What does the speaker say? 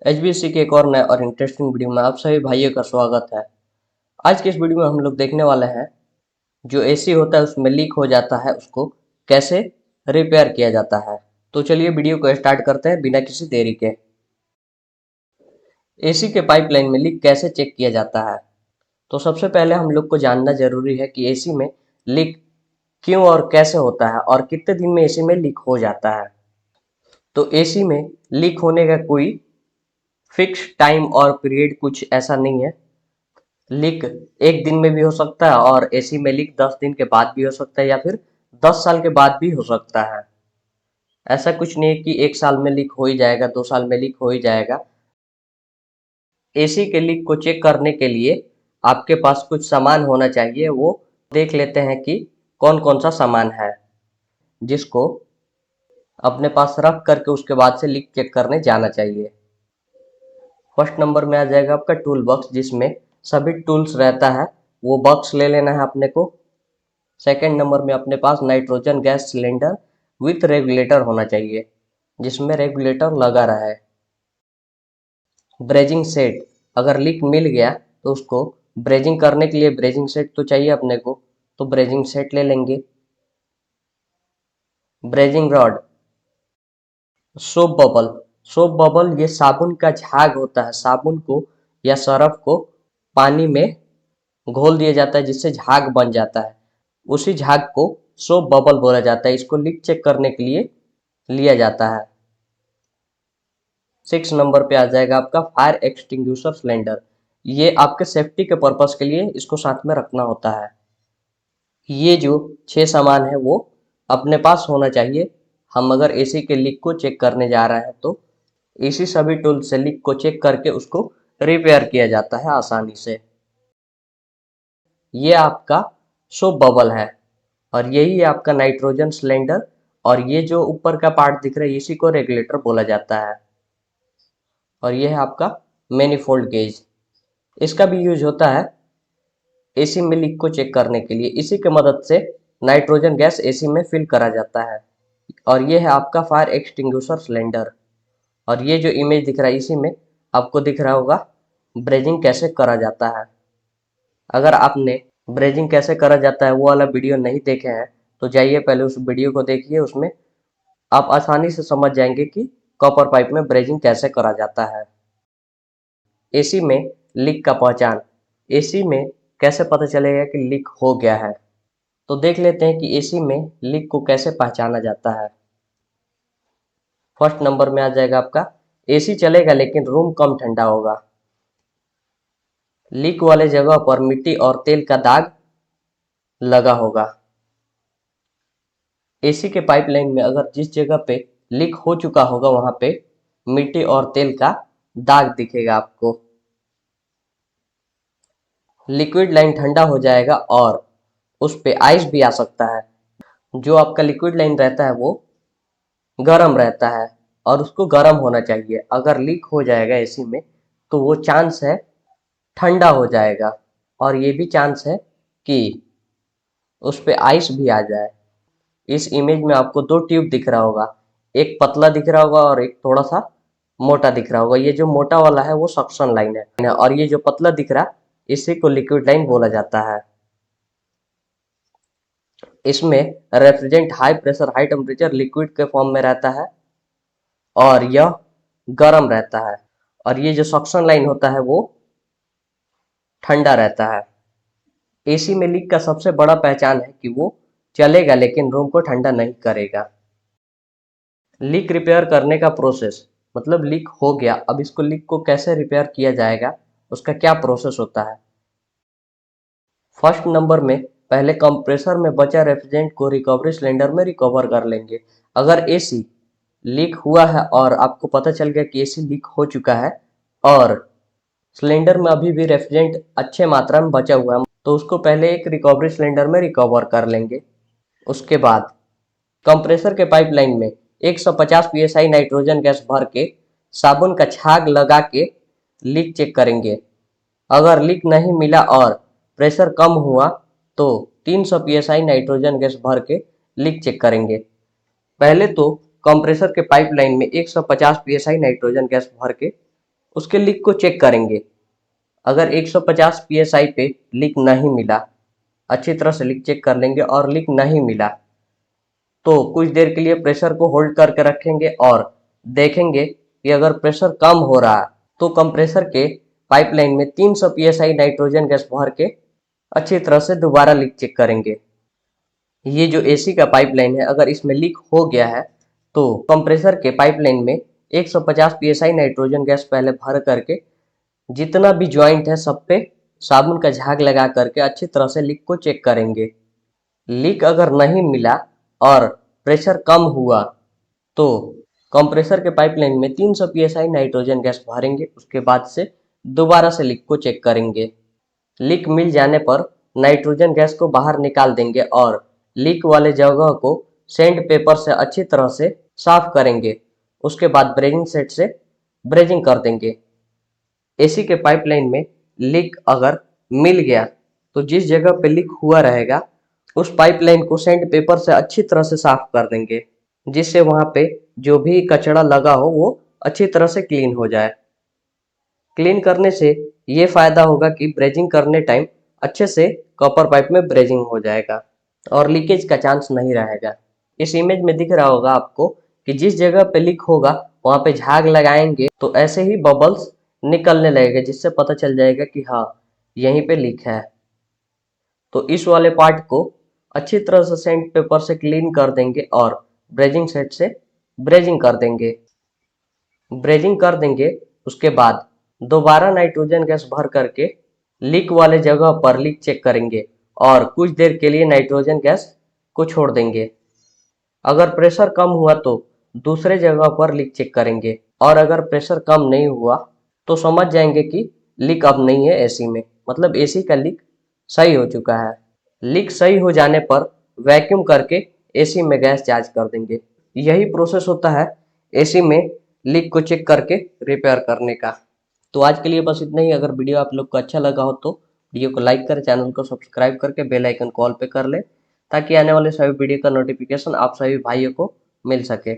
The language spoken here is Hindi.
एचबीसी के एक और नए और इंटरेस्टिंग वीडियो में आप सभी भाइयों का स्वागत है। आज के इस वीडियो में हम लोग देखने वाले हैं जो एसी होता है उसमें लीक हो जाता है उसको कैसे रिपेयर किया जाता है। तो चलिए वीडियो को स्टार्ट करते हैं बिना किसी देरी के। एसी के पाइपलाइन में लीक कैसे चेक किया जाता है। तो सबसे पहले हम लोग को जानना जरूरी है कि एसी में लीक क्यों और कैसे होता है और कितने दिन में एसी में लीक हो जाता है। तो एसी में लीक होने का कोई फिक्स टाइम और पीरियड कुछ ऐसा नहीं है। लीक एक दिन में भी हो सकता है और एसी में लीक 10 दिन के बाद भी हो सकता है या फिर 10 साल के बाद भी हो सकता है। ऐसा कुछ नहीं है कि एक साल में लीक हो ही जाएगा, 2 साल में लीक हो ही जाएगा। एसी के लीक को चेक करने के लिए आपके पास कुछ सामान होना चाहिए। वो देख लेते हैं कि कौन कौन सा सामान है जिसको अपने पास रख करके उसके बाद से लीक चेक करने जाना चाहिए। फर्स्ट नंबर में आ जाएगा आपका टूल बॉक्स, जिसमें सभी टूल्स रहता है, वो बॉक्स ले लेना है अपने को। सेकेंड नंबर में अपने पास nitrogen gas cylinder with regulator होना चाहिए जिसमें रेगुलेटर लगा रहा है। ब्रेजिंग सेट, अगर लीक मिल गया तो उसको ब्रेजिंग करने के लिए ब्रेजिंग सेट तो चाहिए अपने को, तो ब्रेजिंग सेट ले लेंगे। Brazing rod, soap bubble, soap bubble ये साबुन का झाग होता है। साबुन को या सरफ को पानी में घोल दिया जाता है जिससे झाग बन जाता है, उसी झाग को सोप बबल बोला जाता है। इसको लीक चेक करने के लिए लिया जाता है। 6 नंबर पे आ जाएगा आपका फायर एक्सटिंग्विशर सिलेंडर। ये आपके सेफ्टी के पर्पस के लिए इसको साथ में रखना होता है। ये जो 6 सामान है वो अपने पास होना चाहिए। हम अगर एसी के लीक को चेक करने जा रहे हैं तो इसी सभी टूल से लीक को चेक करके उसको रिपेयर किया जाता है आसानी से। ये आपका सोप बबल है और यही है आपका नाइट्रोजन सिलेंडर, और ये जो ऊपर का पार्ट दिख रहा है इसी को रेगुलेटर बोला जाता है। और ये है आपका मैनिफोल्ड गेज, इसका भी यूज होता है एसी में लीक को चेक करने के लिए। इसी की मदद से नाइट्रोजन गैस एसी में फिल करा जाता है। और ये है आपका फायर एक्सटिंग्विशर सिलेंडर। और ये जो इमेज दिख रहा है इसी में आपको दिख रहा होगा ब्रेजिंग कैसे करा जाता है। अगर आपने ब्रेजिंग कैसे करा जाता है वो वाला वीडियो नहीं देखे हैं तो जाइए पहले उस वीडियो को देखिए, उसमें आप आसानी से समझ जाएंगे कि कॉपर पाइप में ब्रेजिंग कैसे करा जाता है। एसी में लीक का पहचान, एसी में कैसे पता चलेगा कि लीक हो गया है। तो देख लेते हैं कि एसी में लीक को कैसे पहचाना जाता है। फर्स्ट नंबर में आ जाएगा आपका एसी चलेगा लेकिन रूम कम ठंडा होगा। लीक वाले जगह पर मिट्टी और तेल का दाग लगा होगा। एसी के पाइपलाइन में अगर जिस जगह पे लीक हो चुका होगा वहां पे मिट्टी और तेल का दाग दिखेगा आपको। लिक्विड लाइन ठंडा हो जाएगा और उस पे आइस भी आ सकता है। जो आपका लिक्विड लाइन रहता है वो गर्म रहता है और उसको गर्म होना चाहिए। अगर लीक हो जाएगा एसी में तो वो चांस है ठंडा हो जाएगा, और ये भी चांस है कि उस पे आइस भी आ जाए। इस इमेज में आपको दो ट्यूब दिख रहा होगा, एक पतला दिख रहा होगा और एक थोड़ा सा मोटा दिख रहा होगा। ये जो मोटा वाला है वो सक्शन लाइन है और ये जो पतला दिख रहा इसी को लिक्विड लाइन बोला जाता है। इसमें refrigerant high pressure high temperature liquid के फॉर्म में रहता है और यह गर्म रहता है, और ये जो सक्शन लाइन होता है वो ठंडा रहता है। एसी में लीक का सबसे बड़ा पहचान है कि वो चलेगा लेकिन रूम को ठंडा नहीं करेगा। लीक रिपेयर करने का प्रोसेस, मतलब लीक हो गया, अब इसको लीक को कैसे रिपेयर किया जाएगा, उसका क्या प्रोसेस होता है। फर्स्ट नंबर में पहले कंप्रेसर में बचा रेफ्रिजरेंट को रिकवरी सिलेंडर में रिकवर कर लेंगे। अगर एसी लीक हुआ है और आपको पता चल गया कि एसी लीक हो चुका है और सिलेंडर में अभी भी रेफ्रिजरेंट अच्छे मात्रा में बचा हुआ है तो उसको पहले एक रिकवरी सिलेंडर में रिकवर कर लेंगे। उसके बाद कंप्रेसर के पाइपलाइन में 150 psi नाइट्रोजन गैस भर के साबुन का छाग लगा के लीक चेक करेंगे। अगर लीक नहीं मिला और प्रेशर कम हुआ तो 300 psi नाइट्रोजन गैस भर के लीक चेक करेंगे। पहले तो कंप्रेसर के पाइपलाइन में 150 psi नाइट्रोजन गैस भर के उसके लीक को चेक करेंगे। अगर 150 psi पे लीक नहीं मिला, अच्छी तरह से लीक चेक कर लेंगे और लीक नहीं मिला तो कुछ देर के लिए प्रेशर को होल्ड करके रखेंगे और देखेंगे कि अगर प्रेशर कम हो रहा तो कंप्रेसर के पाइपलाइन में 300 psi नाइट्रोजन गैस भर के अच्छी तरह से दोबारा लीक चेक करेंगे। ये जो एसी का पाइपलाइन है, अगर इसमें लीक हो गया है तो कंप्रेसर के पाइपलाइन में 150 psi नाइट्रोजन गैस पहले भर करके जितना भी ज्वाइंट है सब पे साबुन का झाग लगा करके अच्छी तरह से लीक को चेक करेंगे। लीक अगर नहीं मिला और प्रेशर कम हुआ तो कंप्रेसर के पाइपलाइन में 300 psi नाइट्रोजन गैस भरेंगे। उसके बाद से दोबारा से लीक को चेक करेंगे। लीक मिल जाने पर नाइट्रोजन गैस को बाहर निकाल देंगे और लीक वाले जगह को सैंड पेपर से अच्छी तरह से साफ करेंगे। उसके बाद ब्रेजिंग सेट से ब्रेजिंग कर देंगे। एसी के पाइपलाइन में लीक अगर मिल गया तो जिस जगह पे लीक हुआ रहेगा उस पाइपलाइन को सैंड पेपर से अच्छी तरह से साफ कर देंगे, जिससे वहां पे जो भी कचरा लगा हो वो अच्छी तरह से क्लीन हो जाए। क्लीन करने से ये फायदा होगा कि ब्रेजिंग करने टाइम अच्छे से कॉपर पाइप में ब्रेजिंग हो जाएगा और लीकेज का चांस नहीं रहेगा। इस इमेज में दिख रहा होगा आपको कि जिस जगह पे लीक होगा वहां पे झाग लगाएंगे तो ऐसे ही बबल्स निकलने लगेगा, जिससे पता चल जाएगा कि हाँ यहीं पे लीक है। तो इस वाले पार्ट को अच्छी तरह से सैंड पेपर से क्लीन कर देंगे और ब्रेजिंग सेट से ब्रेजिंग कर देंगे। ब्रेजिंग कर देंगे उसके बाद दोबारा नाइट्रोजन गैस भर करके लीक वाले जगह पर लीक चेक करेंगे और कुछ देर के लिए नाइट्रोजन गैस को छोड़ देंगे। अगर प्रेशर कम हुआ तो दूसरे जगह पर लीक चेक करेंगे और अगर प्रेशर कम नहीं हुआ तो समझ जाएंगे कि लीक अब नहीं है एसी में, मतलब एसी का लीक सही हो चुका है। लीक सही हो जाने पर वैक्यूम करके एसी में गैस चार्ज कर देंगे। यही प्रोसेस होता है एसी में लीक को चेक करके रिपेयर करने का। तो आज के लिए बस इतना ही। अगर वीडियो आप लोग को अच्छा लगा हो तो वीडियो को लाइक करें, चैनल को सब्सक्राइब करके बेल आइकन कॉल पे कर ले ताकि आने वाले सभी वीडियो का नोटिफिकेशन आप सभी भाइयों को मिल सके।